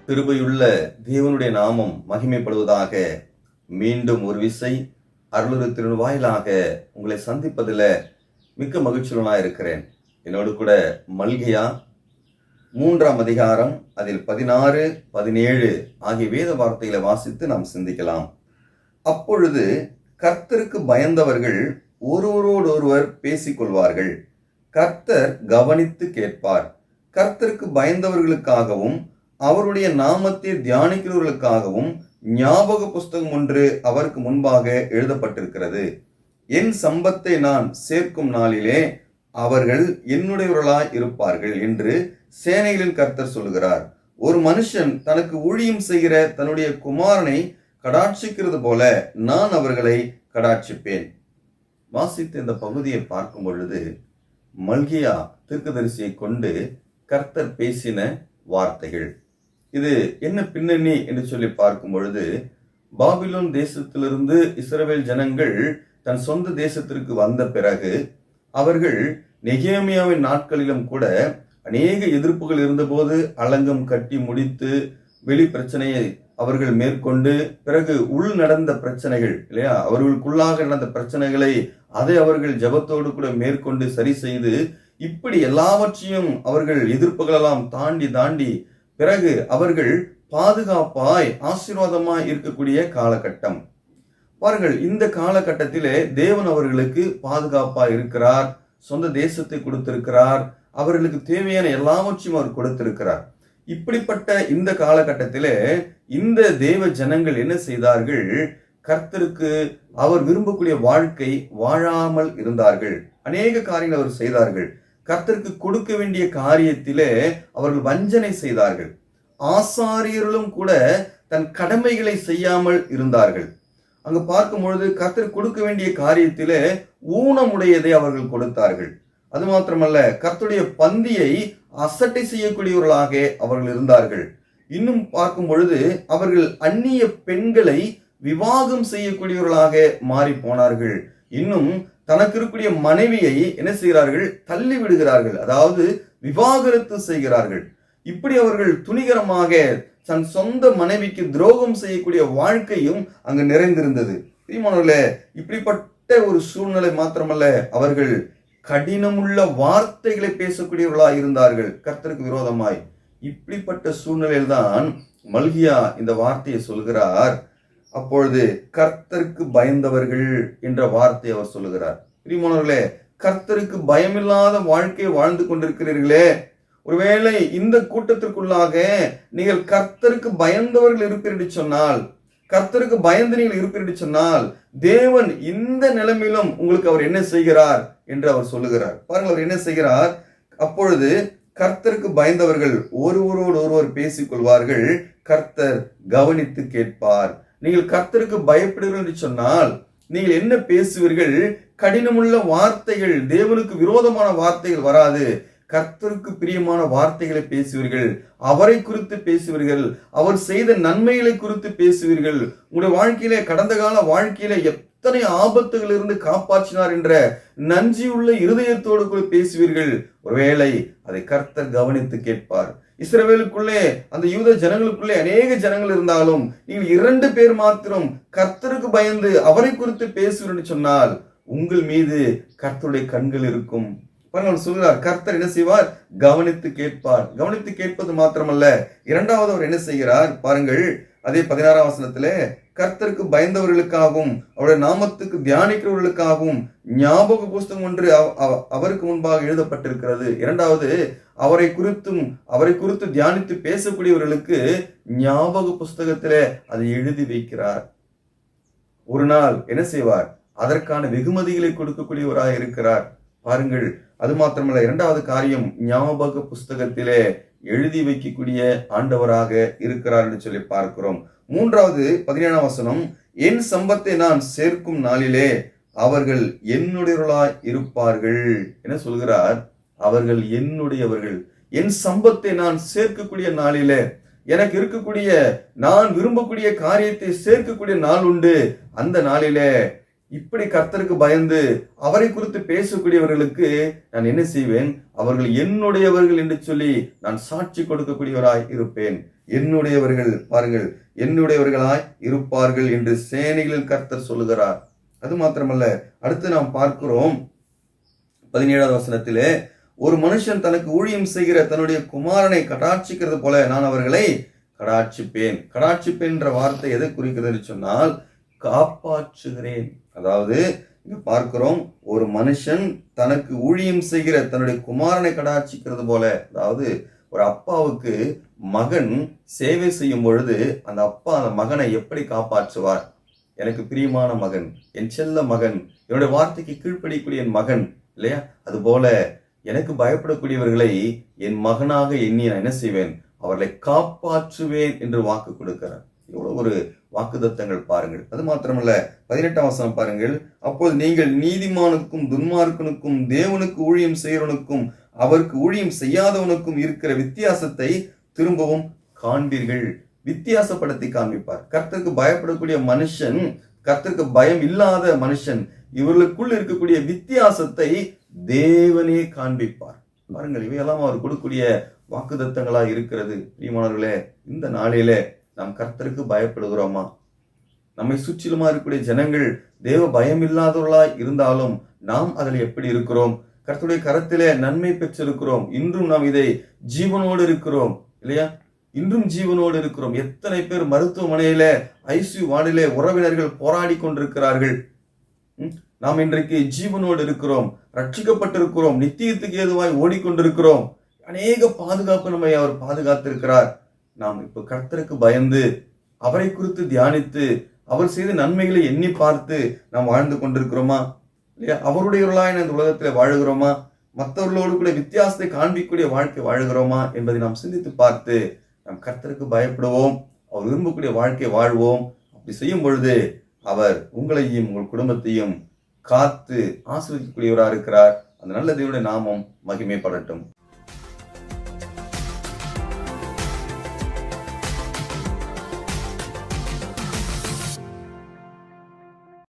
கிருபையுள்ள தேவனுடைய நாமம் மகிமைப்படுவதாக. மீண்டும் ஒரு விசை அருளுத்தின் வாயிலாக உங்களை சந்திப்பதில் மிக்க மகிழ்ச்சியுடனாக இருக்கிறேன். என்னோடு கூட மல்கியா 3ஆம் அதிகாரம் அதில் 16, 17 ஆகிய வேத வார்த்தைகளை வாசித்து நாம் சிந்திக்கலாம். அப்பொழுது கர்த்தருக்கு பயந்தவர்கள் ஒருவரோடொருவர் பேசிக்கொள்வார்கள். கர்த்தர் கவனித்து கேட்பார். கர்த்தருக்கு பயந்தவர்களுக்காகவும் அவருடைய நாமத்தை தியானிக்கிறவர்களுக்காகவும் ஞாபக புஸ்தகம் ஒன்று அவருக்கு முன்பாக எழுதப்பட்டிருக்கிறது. என் சம்பத்தை நான் சேர்க்கும் நாளிலே அவர்கள் என்னுடையவர்களாய் இருப்பார்கள் என்று சேனைகளின் கர்த்தர் சொல்கிறார். ஒரு மனுஷன் தனக்கு ஊழியம் செய்கிற தன்னுடைய குமாரனை கடாட்சிக்கிறது போல நான் அவர்களை கடாட்சிப்பேன். வாசித்த இந்த பகுதியை பார்க்கும் பொழுது மல்கியா தீர்க்கதரிசியை கொண்டு கர்த்தர் பேசின வார்த்தைகள். இது என்ன பின்னணி என்று சொல்லி பார்க்கும் பொழுது, பாபிலோன் தேசத்திலிருந்து இஸ்ரவேல் ஜனங்கள் தன் சொந்த தேசத்திற்கு வந்த பிறகு அவர்கள் நெகேமியாவின் நாட்களிலும் கூட அநேக எதிர்ப்புகள் இருந்தபோது அலங்கம் கட்டி முடித்து வெளி பிரச்சனையை அவர்கள் மேற்கொண்டு பிறகு உள் நடந்த பிரச்சனைகள் இல்லையா, அவர்களுக்குள்ளாக நடந்த பிரச்சனைகளை அதை அவர்கள் ஜபத்தோடு கூட மேற்கொண்டு சரி செய்து இப்படி எல்லாவற்றையும் அவர்கள் எதிர்ப்புகளெல்லாம் தாண்டி பிறகு அவர்கள் பாதுகாப்பாய் ஆசீர்வாதமாய் இருக்கக்கூடிய காலகட்டம். பாருங்கள், இந்த காலகட்டத்திலே தேவன் அவர்களுக்கு பாதுகாப்பாய் இருக்கிறார், சொந்த தேசத்தை கொடுத்திருக்கிறார், அவர்களுக்கு தேவையான எல்லாவற்றையும் அவர் கொடுத்திருக்கிறார். இப்படிப்பட்ட இந்த காலகட்டத்திலே இந்த தேவ ஜனங்கள் என்ன செய்தார்கள்? கர்த்தருக்கு அவர் விரும்பக்கூடிய வாழ்க்கை வாழாமல் இருந்தார்கள். அநேக காரியங்கள் அவர் செய்தார்கள். கர்த்தருக்கு கொடுக்க வேண்டிய காரியத்திலே அவர்கள் வஞ்சனை செய்தார்கள். ஆசாரியர்களும் கூட தன் கடமைகளை செய்யாமல் இருந்தார்கள். அங்கு பார்க்கும் பொழுது கர்த்தருக்கு கொடுக்க வேண்டிய காரியத்திலே ஊனமுடையதை அவர்கள் கொடுத்தார்கள். அது மாத்திரமல்ல, கர்த்தருடைய பந்தியை அசட்டை செய்யக்கூடியவர்களாக அவர்கள் இருந்தார்கள். இன்னும் பார்க்கும் பொழுது அவர்கள் அந்நிய பெண்களை விவாகம் செய்யக்கூடியவர்களாக மாறி போனார்கள். இன்னும் தனக்கு இருக்கக்கூடிய மனைவியை என்ன செய்கிறார்கள்? தள்ளி விடுகிறார்கள், அதாவது விவாகரத்து செய்கிறார்கள். இப்படி அவர்கள் துணிகரமாக தன் சொந்த மனைவிக்கு துரோகம் செய்யக்கூடிய வாழ்க்கையும் அங்கு நிறைந்திருந்தது. பிரியமானவர்களே, இப்படிப்பட்ட ஒரு சூழ்நிலை மாத்திரமல்ல, அவர்கள் கடினமுள்ள வார்த்தைகளை பேசக்கூடியவர்களாக இருந்தார்கள் கர்த்தருக்கு விரோதமாய். இப்படிப்பட்ட சூழ்நிலையில்தான் மல்கியா இந்த வார்த்தையை சொல்கிறார். அப்பொழுது கர்த்தருக்கு பயந்தவர்கள் என்ற வார்த்தை அவர் சொல்லுகிறார். பிரியமானவர்களே, கர்த்தருக்கு பயமில்லாத வாழ்க்கையை வாழ்ந்து கொண்டிருக்கிறீர்களே, ஒருவேளை இந்த கூட்டத்திற்குள்ளாக நீங்கள் கர்த்தருக்கு பயந்தவர்கள் இருப்பீர்கள் சொன்னால், கர்த்தருக்கு பயந்து நீங்கள் இருப்பீர்கள் சொன்னால், தேவன் இந்த நிலைமையிலும் உங்களுக்கு அவர் என்ன செய்கிறார் என்று அவர் சொல்லுகிறார். பாருங்கள், அவர் என்ன செய்கிறார்? அப்பொழுது கர்த்தருக்கு பயந்தவர்கள் ஒருவரோடு ஒருவர் பேசிக்கொள்வார்கள், கர்த்தர் கவனித்து கேட்பார். நீங்கள் கர்த்தருக்கு பயப்படுவீர்கள் என்று சொன்னால் நீங்கள் என்ன பேசுவீர்கள்? கடினமுள்ள வார்த்தைகள், தேவனுக்கு விரோதமான வார்த்தைகள் வராது. கர்த்தருக்கு பிரியமான வார்த்தைகளை பேசுவீர்கள், அவரை குறித்து பேசுவீர்கள், அவர் செய்த நன்மைகளை குறித்து பேசுவீர்கள். உங்களுடைய வாழ்க்கையிலே, கடந்த கால வாழ்க்கையில எத்தனை ஆபத்துகள் இருந்து காப்பாற்றினார் என்ற நன்றியுள்ள இருதயத்தோடு கூட பேசுவீர்கள். ஒருவேளை அதை கர்த்தர் கவனித்து கேட்பார். இஸ்ரவேலுக்குள்ளே, அந்த யூத ஜனங்களுக்குள்ளே அநேக ஜனங்கள் இருந்தாலும் நீங்கள் 2 பேர் மாத்திரம் கர்த்தருக்கு பயந்து அவரை குறித்து பேசுவீர்கள் சொன்னால் உங்கள் மீது கர்த்தருடைய கண்கள் இருக்கும். சொல்கிறார், கர்த்தர் என்ன செய்வார்? கவனித்து கேட்பார். கவனித்து கேட்பது மாத்திரமல்ல, இரண்டாவது அவர் என்ன செய்கிறார் பாருங்கள். அதே 16ஆம் வசனத்திலே, கர்த்தருக்கு பயந்தவர்களுக்காகவும் அவருடைய நாமத்துக்கு தியானிக்கிறவர்களுக்காகவும் ஞாபக புஸ்தகம் ஒன்று அவருக்கு முன்பாக எழுதப்பட்டிருக்கிறது. இரண்டாவது, அவரை குறித்து தியானித்து பேசக்கூடியவர்களுக்கு ஞாபக புஸ்தகத்திலே அதை எழுதி வைக்கிறார். ஒரு நாள் என்ன செய்வார்? அதற்கான வெகுமதிகளை கொடுக்கக்கூடியவராக இருக்கிறார். பாருங்கள், அது மாத்திரமல்ல, இரண்டாவது காரியம், ஞாபக புஸ்தகத்திலே எழுதி வைக்கக்கூடிய ஆண்டவராக இருக்கிறார் என்று சொல்லி பார்க்கிறோம். மூன்றாவது 17ஆம் வசனம், என் சம்பத்தை நான் சேர்க்கும் நாளிலே அவர்கள் என்னுடையவர்களாய் இருப்பார்கள் என சொல்கிறார். அவர்கள் என்னுடையவர்கள். என் சம்பத்தை நான் சேர்க்கக்கூடிய நாளிலே, எனக்கு இருக்கக்கூடிய, நான் விரும்பக்கூடிய காரியத்தை சேர்க்கக்கூடிய நாள் உண்டு. அந்த நாளிலே இப்படி கர்த்தருக்கு பயந்து அவரை குறித்து பேசக்கூடியவர்களுக்கு நான் என்ன செய்வேன்? அவர்கள் என்னுடையவர்கள் என்று சொல்லி நான் சாட்சி கொடுக்கக்கூடியவராய் இருப்பேன். என்னுடையவர்கள் பாருங்கள், என்னுடையவர்களாய் இருப்பார்கள் என்று சேனைகளில் கர்த்தர் சொல்லுகிறார். அது மாத்திரமல்ல, அடுத்து நாம் பார்க்கிறோம் 17வது வசனத்திலே, ஒரு மனுஷன் தனக்கு ஊழியம் செய்கிற தன்னுடைய குமாரனை கடாட்சிக்கிறது போல நான் அவர்களை கடாட்சிப்பேன். கடாட்சிப்பேன் என்ற வார்த்தை எதை குறிக்கிறது என்று சொன்னால், காப்பாற்றுகிறேன். அதாவது இங்க பார்க்கிறோம், ஒரு மனுஷன் தனக்கு ஊழியம் செய்கிற தன்னுடைய குமாரனை கடாட்சிக்கிறது போல. அதாவது ஒரு அப்பாவுக்கு மகன் சேவை செய்யும் பொழுது அந்த அப்பா அந்த மகனை எப்படி காப்பாற்றுவார்? எனக்கு பிரியமான மகன், என் செல்ல மகன், என்னுடைய வார்த்தைக்கு கீழ்ப்படியக்கூடிய என் மகன் இல்லையா? அதுபோல எனக்கு பயப்படக்கூடியவர்களை என் மகனாக எண்ணி நான் என்ன செய்வேன்? அவர்களை காப்பாற்றுவேன் என்று வாக்கு கொடுக்கிறார். எவ்வளவு ஒரு வாக்குத்தத்தங்கள் பாருங்கள். அது மாத்திரமல்ல, 18ஆம் வசனம் பாருங்கள். அப்போது நீங்கள் நீதிமானுக்கும் துன்மார்க்கனுக்கும் தேவனுக்கு ஊழியம் செய்கிறவனுக்கும் அவருக்கு ஊழியம் செய்யாதவனுக்கும் இருக்கிற வித்தியாசத்தை திரும்பவும் காண்பீர்கள். வித்தியாசப்படுத்தி காண்பிப்பார். கர்த்தருக்கு பயப்படக்கூடிய மனுஷன், கர்த்தருக்கு பயம் இல்லாத மனுஷன், இவர்களுக்குள் இருக்கக்கூடிய வித்தியாசத்தை தேவனே காண்பிப்பார். பாருங்கள், இவையெல்லாம் அவர் கொடுக்கக்கூடிய வாக்குத்தத்தங்களா இருக்கிறது. பிரியமானவர்களே, இந்த நாளிலே நாம் கர்த்தருக்கு பயப்படுகிறோமா? நம்மை சுற்றிலுமா இருக்கக்கூடிய ஜனங்கள் தேவ பயம் இல்லாதவர்களாய் இருந்தாலும் நாம் அதில் எப்படி இருக்கிறோம்? கர்த்தருடைய கரத்திலே நன்மை பெற்றிருக்கிறோம். இன்றும் நாம் இதை ஜீவனோடு இருக்கிறோம் இல்லையா? இன்றும் ஜீவனோடு இருக்கிறோம். எத்தனை பேர் மருத்துவமனையில ஐசியூ வார்டிலே உறவினர்கள் போராடி கொண்டிருக்கிறார்கள். நாம் இன்றைக்கு ஜீவனோடு இருக்கிறோம், ரட்சிக்கப்பட்டிருக்கிறோம், நித்தியத்துக்கு ஏதுவாய் ஓடிக்கொண்டிருக்கிறோம். அநேக பாதுகாப்பு நம்மை அவர் பாதுகாத்திருக்கிறார். நாம் இப்ப கர்த்தருக்கு பயந்து அவரை குறித்து தியானித்து அவர் செய்த நன்மைகளை எண்ணி பார்த்து நாம் வாழ்ந்து கொண்டிருக்கிறோமா இல்லையா? அவருடையவர்களாய் இந்த உலகத்தில் வாழுகிறோமா? மற்றவர்களோடு கூட வித்தியாசத்தை காண்பிக்கக்கூடிய வாழ்க்கை வாழுகிறோமா என்பதை நாம் சிந்தித்து பார்த்து நாம் கர்த்தருக்கு பயப்படுவோம், அவர் விரும்பக்கூடிய வாழ்க்கை வாழ்வோம். அப்படி செய்யும் பொழுது அவர் உங்களையும் உங்கள் குடும்பத்தையும் காத்து ஆசீர்வதிக்கக்கூடியவராக இருக்கிறார். அந்த நல்ல தேவனுடைய நாமம் மகிமைப்படட்டும்.